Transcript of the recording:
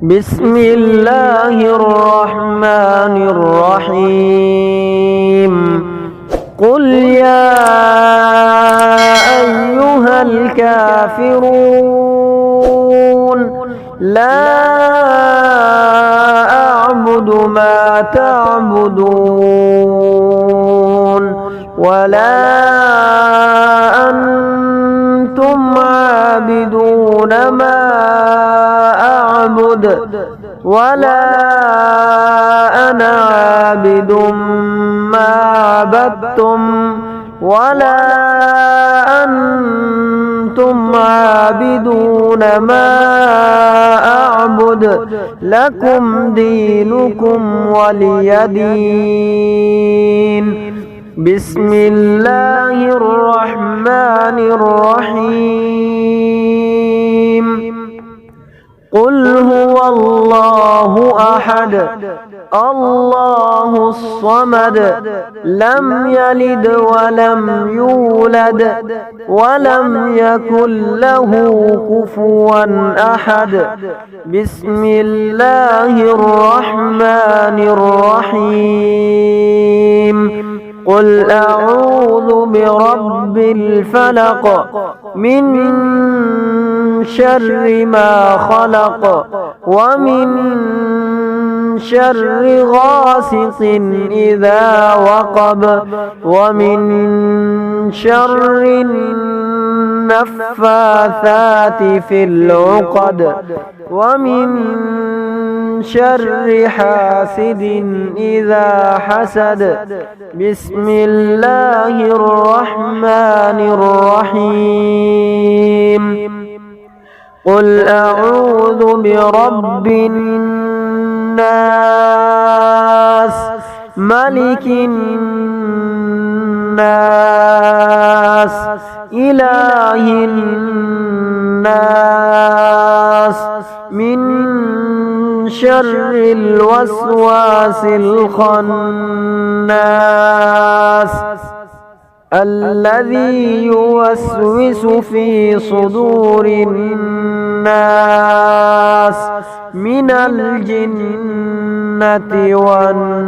بسم الله الرحمن الرحيم. قل يا أيها الكافرون لا أعبد ما تعبدون ولا أنتم عابدون ما أعبد ولا أنا عابد ما عبدتم ولا أنتم عابدون ما أعبد لكم دينكم ولي دين. بسم الله الرحمن الرحيم. قل هو الله أحد الله الصمد لم يلد ولم يولد ولم يكن له كفوا أحد. بسم الله الرحمن الرحيم. قل أعوذ برب الفلق من شر ما خلق ومن شر غاسق إذا وقب ومن شر النفاثات في العقد ومن شر حاسد إذا حسد. بسم الله الرحمن الرحيم. قل أعوذ برب الناس ملك الناس إله الناس من شر الوسواس الخناس الذي يوسوس في صدور الناس من الجنة والناس.